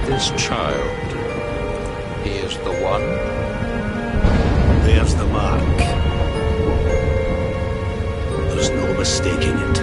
This child, he is the one? There's the mark. There's no mistaking it.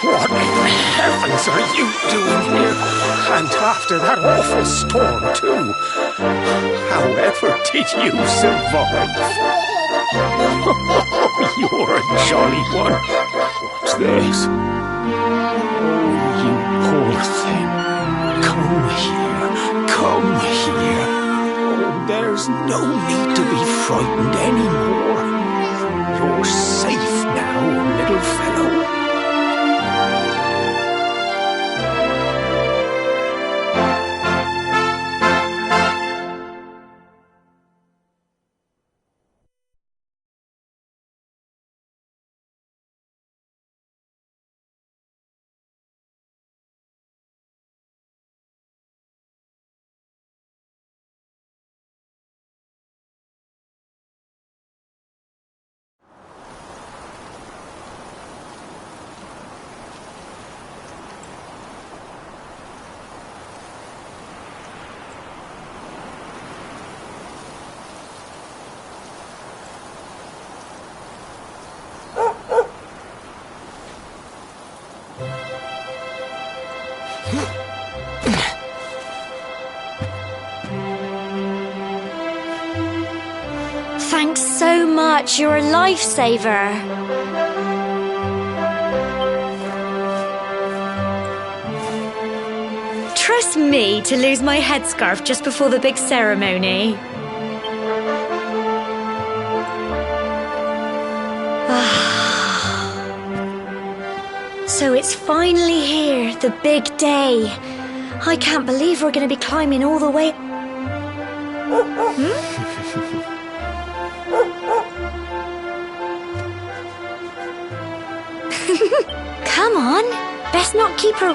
What in heavens are you doing here? And after that awful storm, too. However did you survive? You're a jolly one. What's this? Oh, you poor thing. Come here. Come here. Oh, there's no need to be frightened anymore. You're safe now, little fellow. much. You're a lifesaver. Trust me to lose my headscarf just before the big ceremony. So it's finally here, the big day. I can't believe we're going to be climbing all the way. Come on, best not keep her...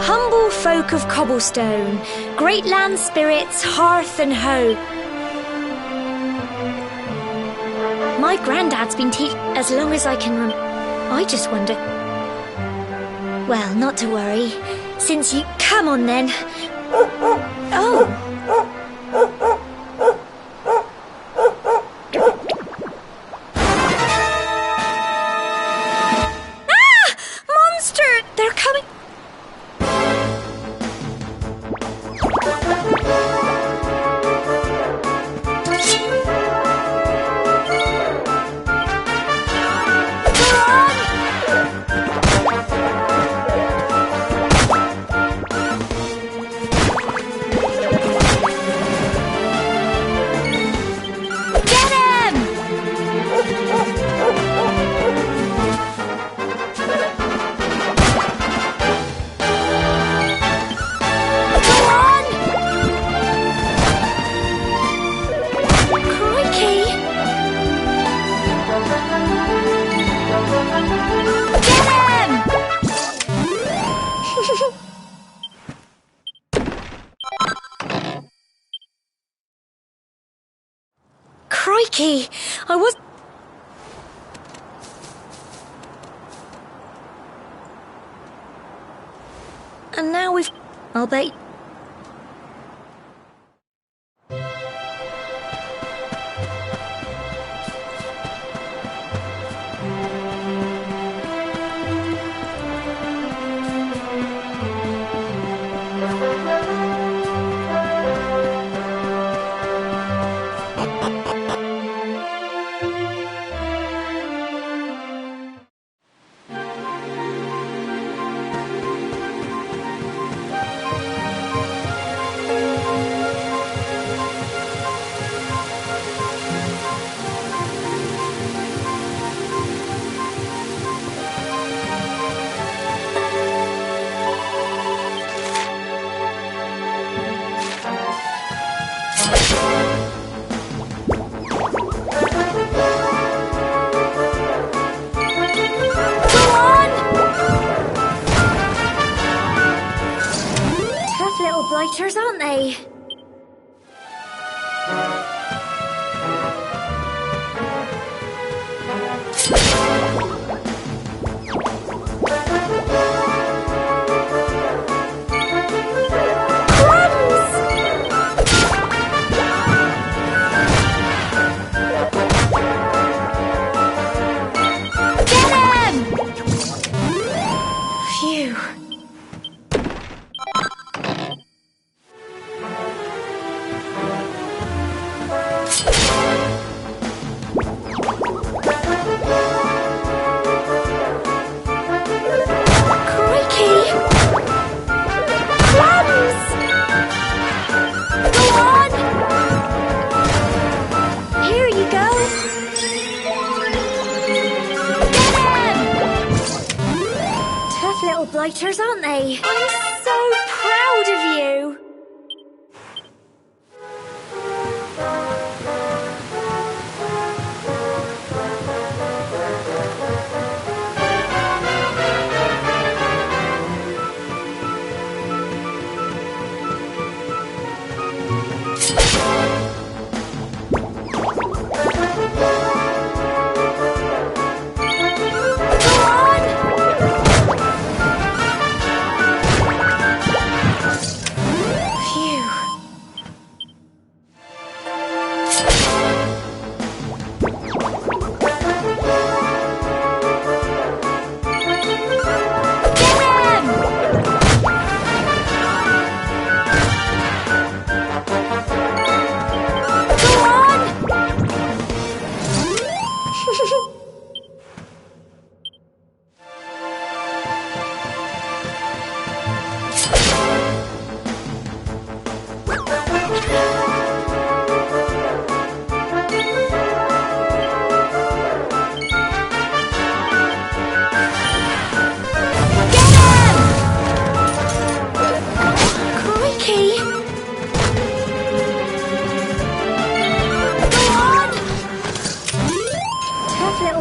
Humble folk of cobblestone, great land spirits, hearth and hoe. My granddad's been teaching as long as I can I just wonder... Well, not to worry, since you... Come on then. Oh! Ah! Monster! They're coming... Crikey! I was... And now we've... I'll bet... Blighters, aren't they? Crumbs! blighters, aren't they? I'm so proud of you.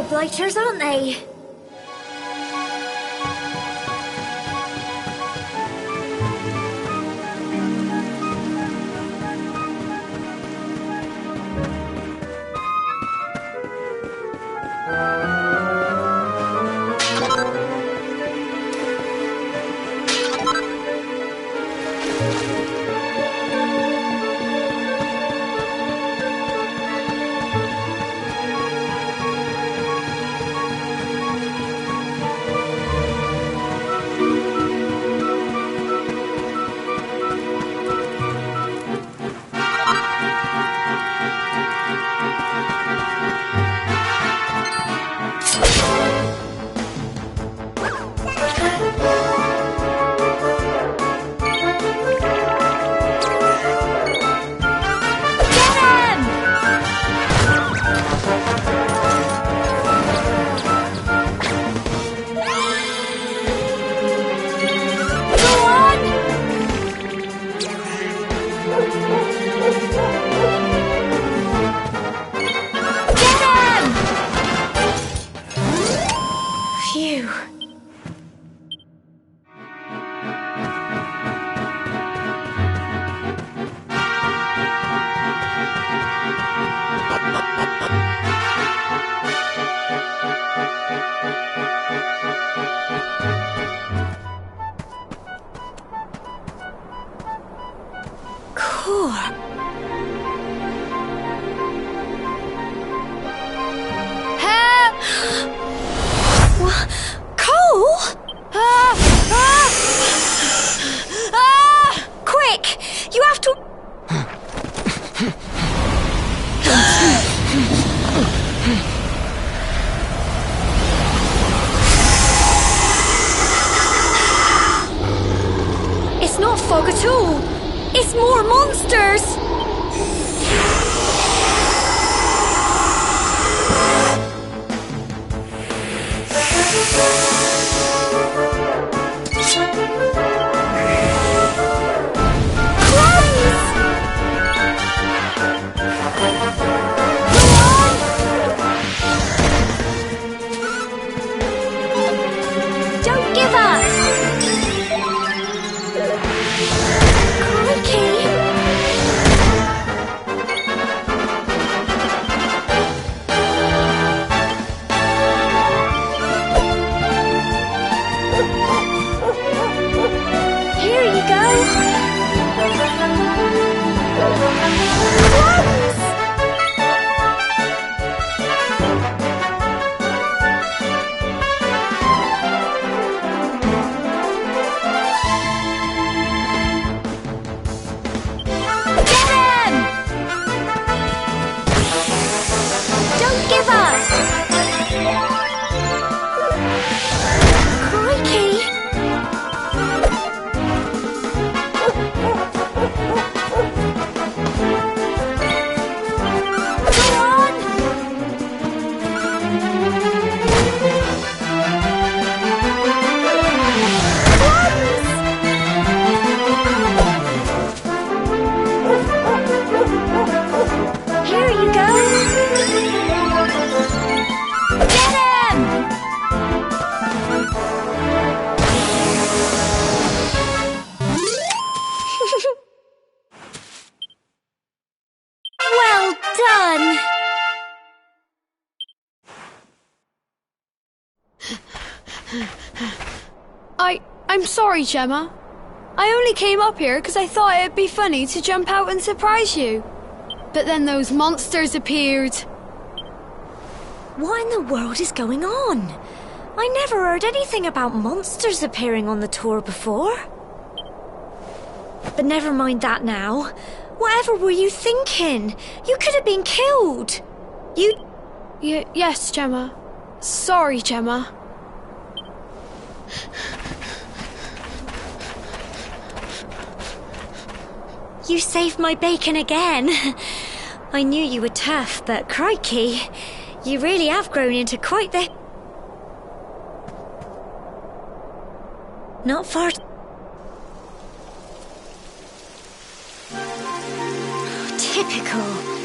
Blighters, aren't they? It's not fog at all. It's more monsters. I'm sorry, Gemma. I only came up here because I thought it'd be funny to jump out and surprise you. But then those monsters appeared. What in the world is going on? I never heard anything about monsters appearing on the tour before. But never mind that now. Whatever were you thinking? You could have been killed. Yes, Gemma. Sorry, Gemma. You saved my bacon again. I knew you were tough, but crikey, you really have grown into quite the... Not far... Typical.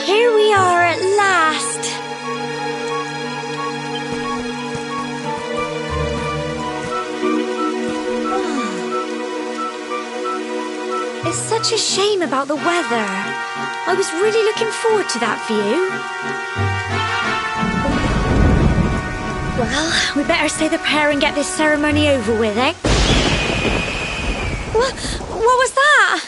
Here we are at last. It's such a shame about the weather. I was really looking forward to that view. Well, we better say the prayer and get this ceremony over with, eh? What was that?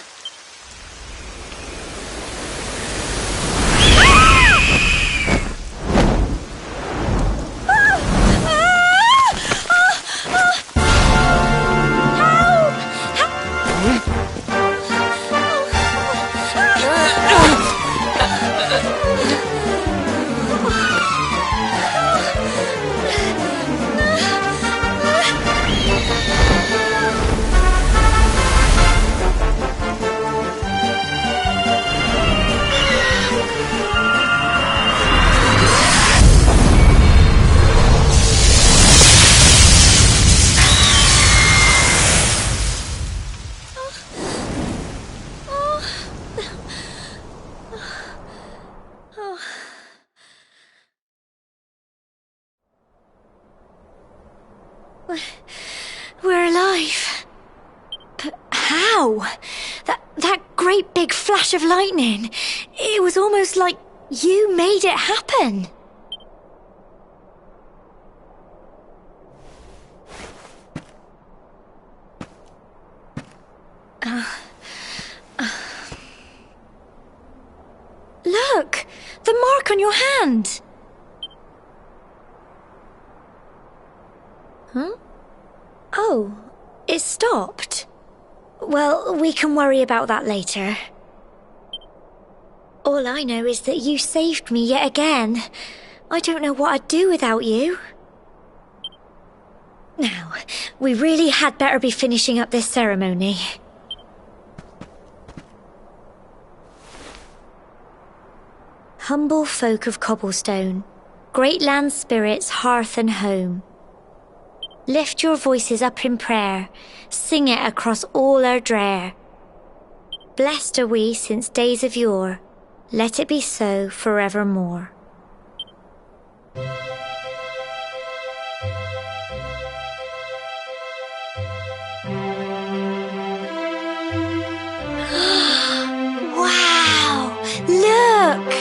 We're alive. But how? That great big flash of lightning. It was almost like you made it happen. Look! The mark on your hand! Huh? Oh, it stopped. Well, we can worry about that later. All I know is that you saved me yet again. I don't know what I'd do without you. Now, we really had better be finishing up this ceremony. Humble folk of cobblestone, great land spirits, hearth and home. Lift your voices up in prayer, sing it across all our drear. Blessed are we since days of yore, let it be so forevermore. Wow! Look!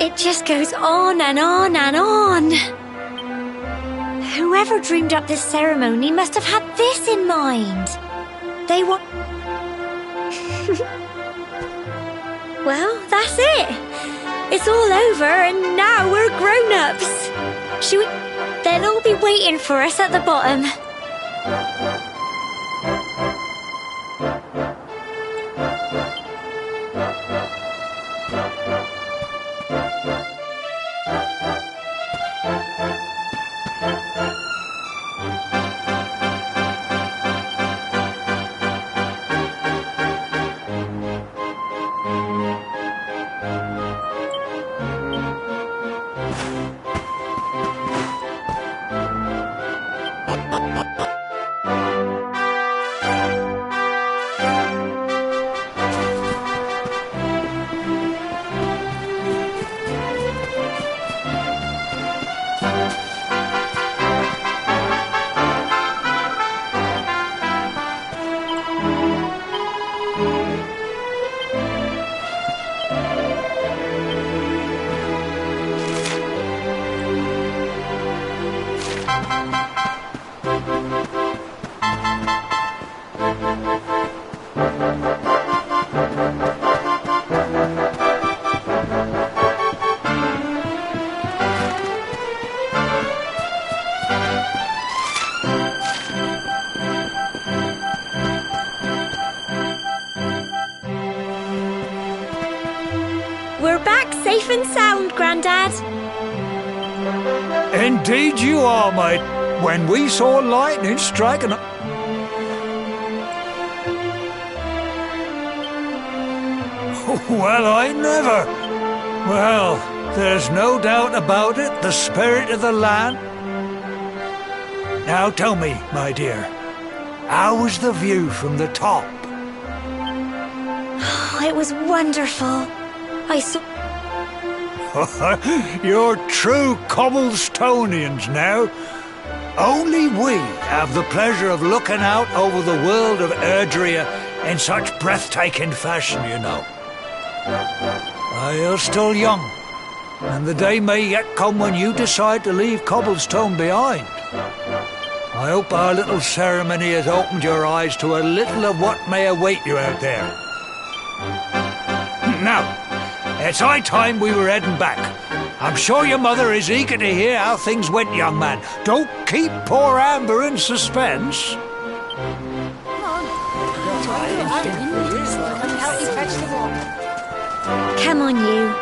It just goes on and on and on. Whoever dreamed up this ceremony must have had this in mind. They want... Well, that's it. It's all over and now we're grown-ups. Should we... They'll all be waiting for us at the bottom. We're back safe and sound, Grandad. Indeed you are, mate. When we saw lightning striking... Well, I never. Well, there's no doubt about it, the spirit of the land. Now tell me, my dear, how was the view from the top? It was wonderful. I saw... You're true Cobblestonians now. Only we have the pleasure of looking out over the world of Erdrea in such breathtaking fashion, you know. You're still young, and the day may yet come when you decide to leave Cobblestone behind. I hope our little ceremony has opened your eyes to a little of what may await you out there. Now, it's high time we were heading back. I'm sure your mother is eager to hear how things went, young man. Don't keep poor Amber in suspense. Come on, you.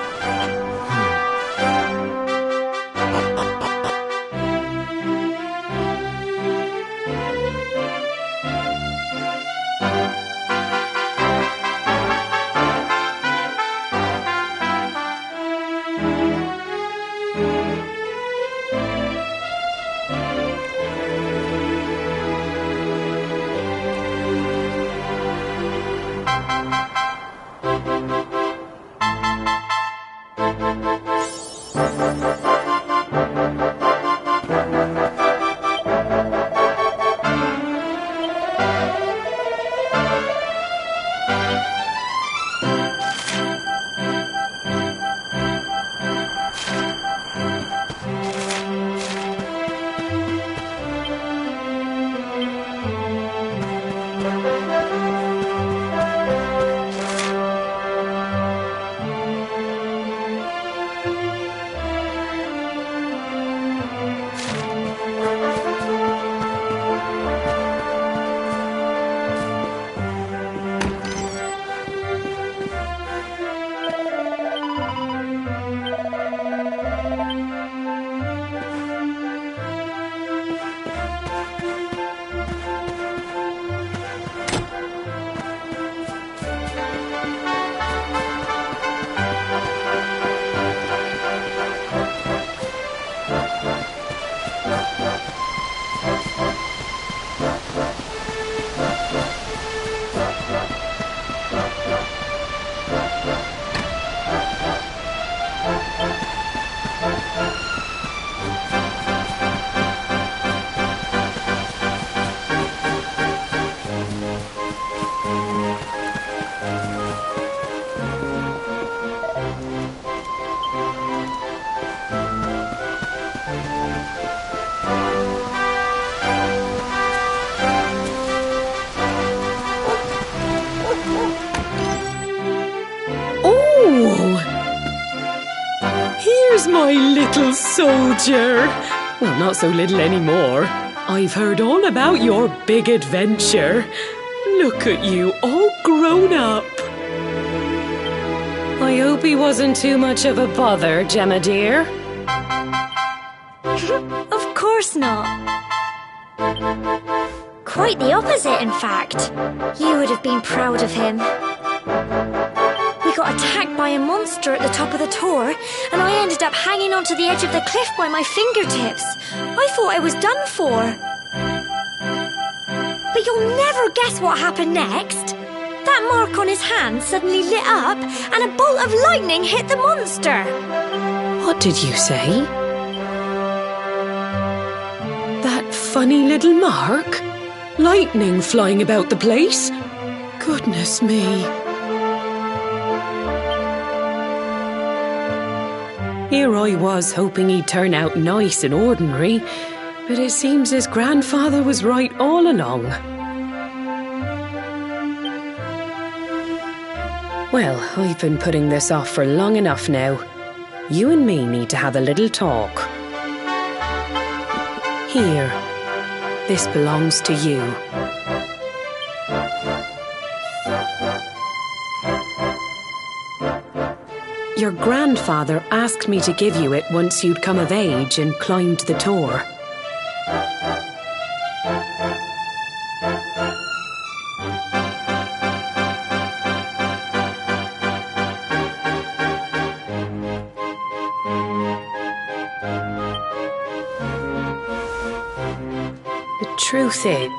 my little soldier. Well, not so little anymore. I've heard all about your big adventure. Look at you, all grown up. I hope he wasn't too much of a bother, Gemma dear. Of course not. Quite the opposite, in fact. You would have been proud of him. We got attacked by a monster at the top of the tor, and I ended up hanging onto the edge of the cliff by my fingertips. I thought I was done for. But you'll never guess what happened next. That mark on his hand suddenly lit up, and a bolt of lightning hit the monster. What did you say? That funny little mark? Lightning flying about the place? Goodness me. Here I was hoping he'd turn out nice and ordinary, but it seems his grandfather was right all along. Well, I've been putting this off for long enough now. You and me need to have a little talk. Here, this belongs to you. Your grandfather asked me to give you it once you'd come of age and climbed the tor. The truth is,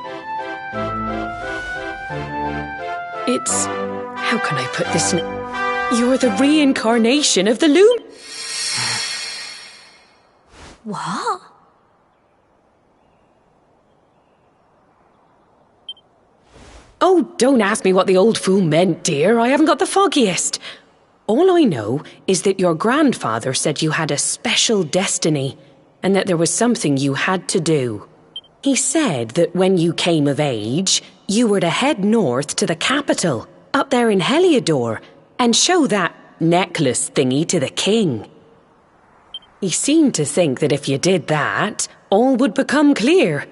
it's... how can I put this in... You're the reincarnation of the loom... What? Oh, don't ask me what the old fool meant, dear. I haven't got the foggiest. All I know is that your grandfather said you had a special destiny and that there was something you had to do. He said that when you came of age, you were to head north to the capital, up there in Heliodor, and show that necklace thingy to the king. He seemed to think that if you did that, all would become clear.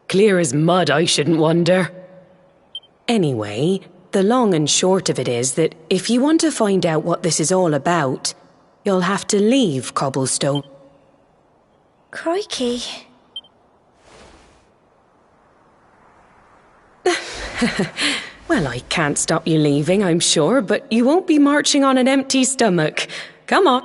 Clear as mud, I shouldn't wonder. Anyway, the long and short of it is that if you want to find out what this is all about, you'll have to leave Cobblestone. Crikey. Well, I can't stop you leaving, I'm sure, but you won't be marching on an empty stomach. Come on.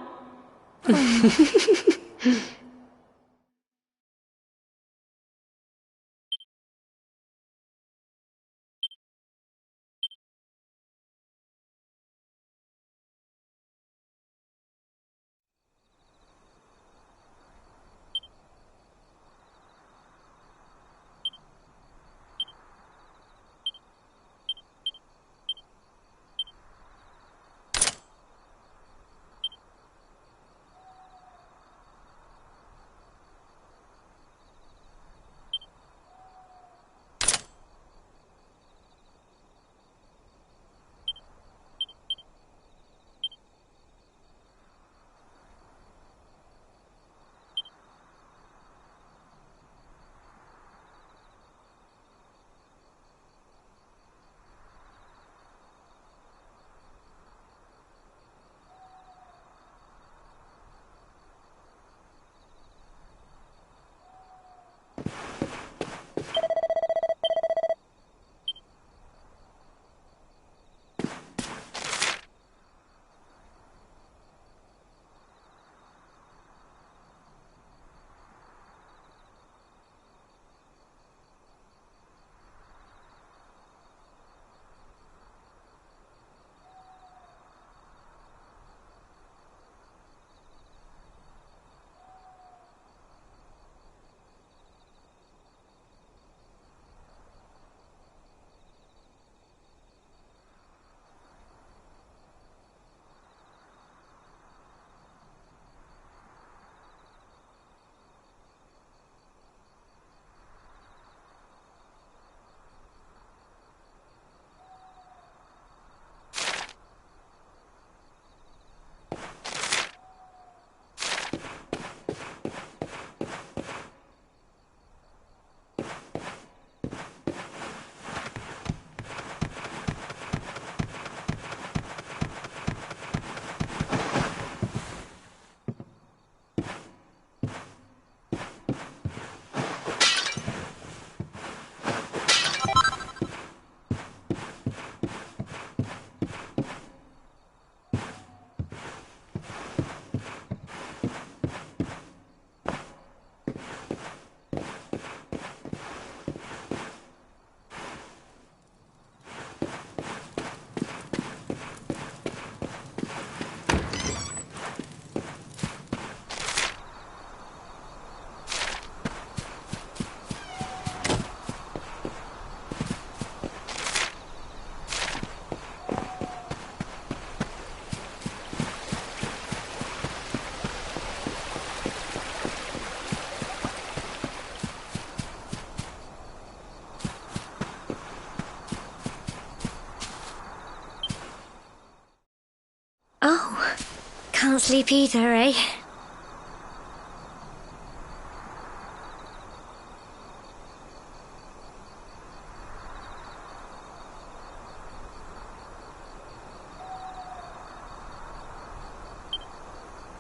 can't sleep either, eh?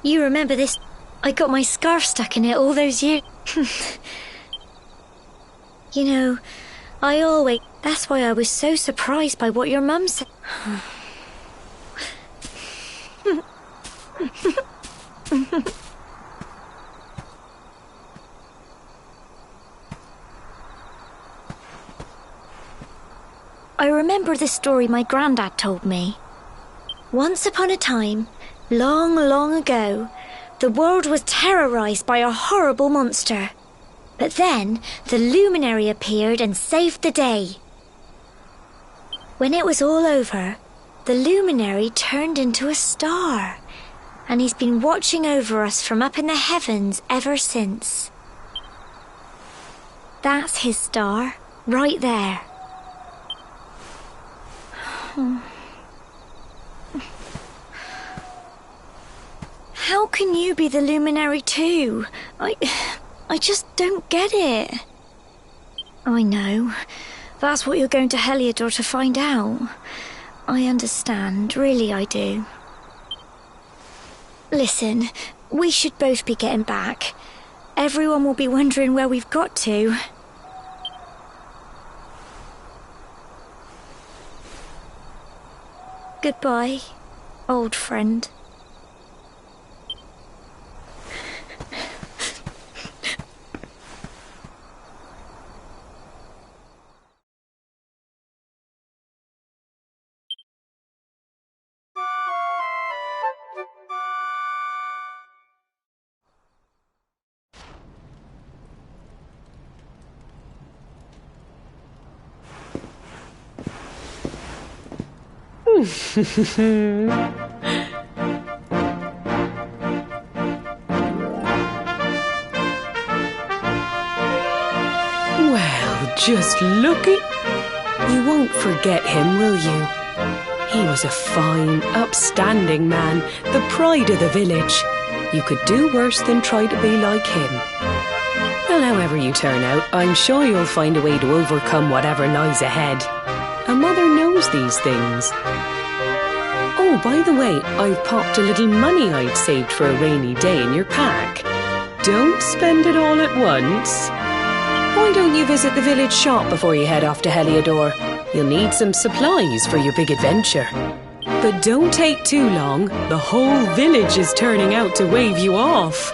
You remember this? I got my scarf stuck in it all those years. You know, that's why I was so surprised by what your mum said. I remember the story my granddad told me. Once upon a time, long, long ago, the world was terrorized by a horrible monster. But then, the luminary appeared and saved the day. When it was all over, the luminary turned into a star, and he's been watching over us from up in the heavens ever since. That's his star, right there. How can you be the luminary too? I just don't get it. I know. That's what you're going to Heliodor to find out. I understand, really I do. Listen, we should both be getting back. Everyone will be wondering where we've got to. Goodbye, old friend. Well, just look it. You won't forget him, will you? He was a fine, upstanding man, the pride of the village. You could do worse than try to be like him. Well, however you turn out, I'm sure you'll find a way to overcome whatever lies ahead. A mother knows these things. Oh, by the way, I've popped a little money I'd saved for a rainy day in your pack. Don't spend it all at once. Why don't you visit the village shop before you head off to Heliodor? You'll need some supplies for your big adventure. But don't take too long. The whole village is turning out to wave you off.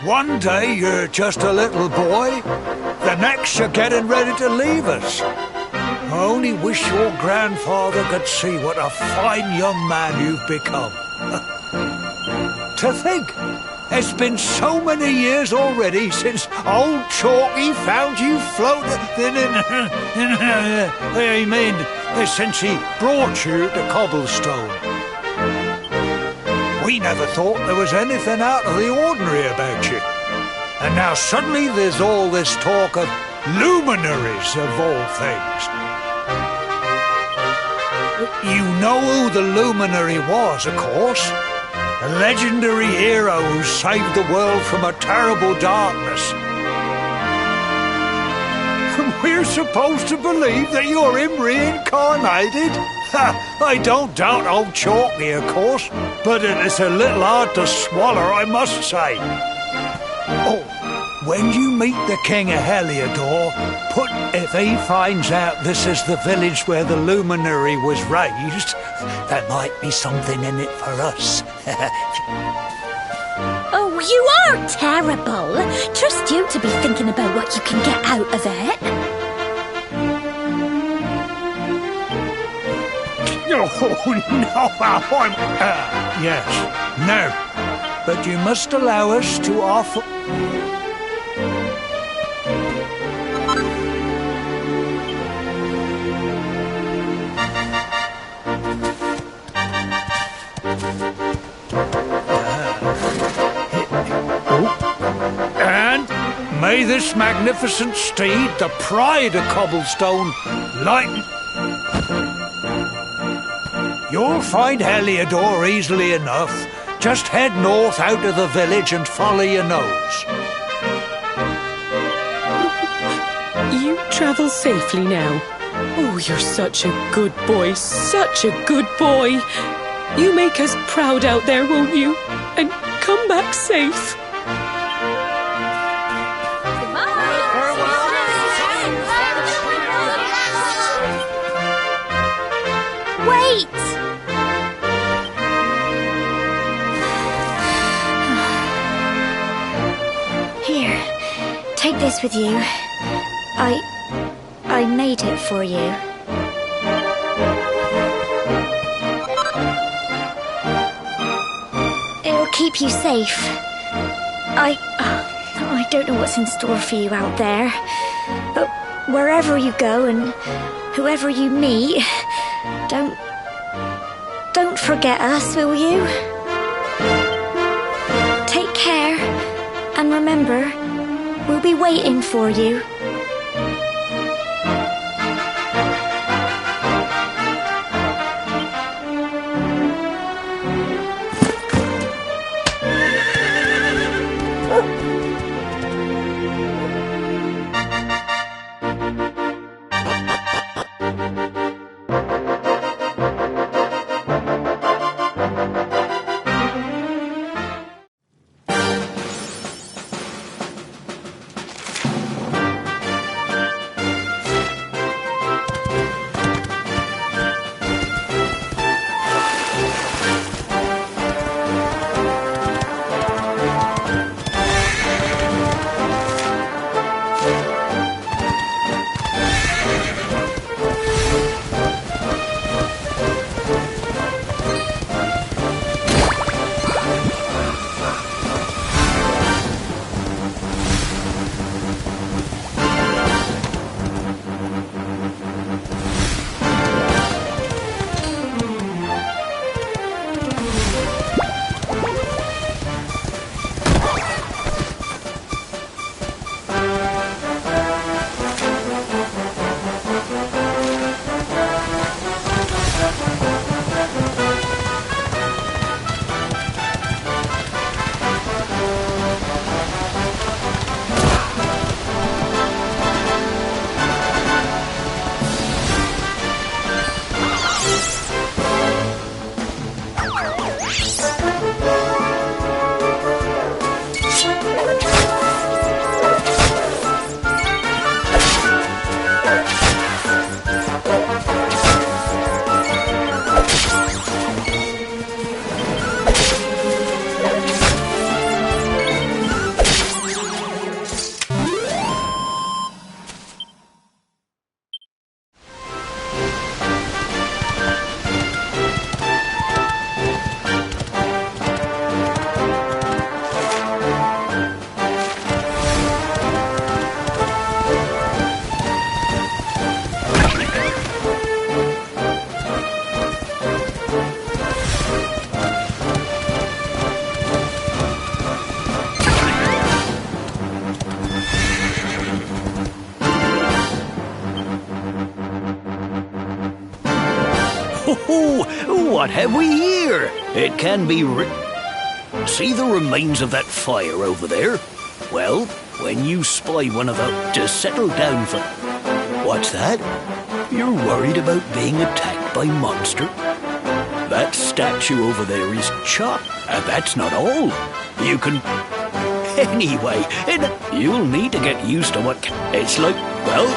One day you're just a little boy, the next you're getting ready to leave us. I only wish your grandfather could see what a fine young man you've become. To think, it's been so many years already since old Chalky found you floating. I mean, since he brought you to Cobblestone. We never thought there was anything out of the ordinary about you. And now suddenly there's all this talk of luminaries of all things. You know who the luminary was, of course. A legendary hero who saved the world from a terrible darkness. We're supposed to believe that you're him reincarnated? I don't doubt old Chalky, of course, but it's a little hard to swallow, I must say. Oh, when you meet the King of Heliodor, if he finds out this is the village where the luminary was raised, there might be something in it for us. Oh, you are terrible. Trust you to be thinking about what you can get out of it. Oh, no, yes, no. But you must allow us to offer... And may this magnificent steed, the pride of Cobblestone, lighten... You'll find Heliodor easily enough. Just head north out of the village and follow your nose. You travel safely now. Oh, you're such a good boy, such a good boy. You make us proud out there, won't you? And come back safe. Wait! Here, take this with you. I made it for you. It'll keep you safe. I don't know what's in store for you out there, but wherever you go and whoever you meet, don't forget us, will you? Take care, and remember, we'll be waiting for you. What have we here? It can be See the remains of that fire over there? Well, when you spy one of them to settle down for... What's that? You're worried about being attacked by monster? That statue over there is chopped, and that's not all. You can... Anyway, you'll need to get used to what... It's like, well,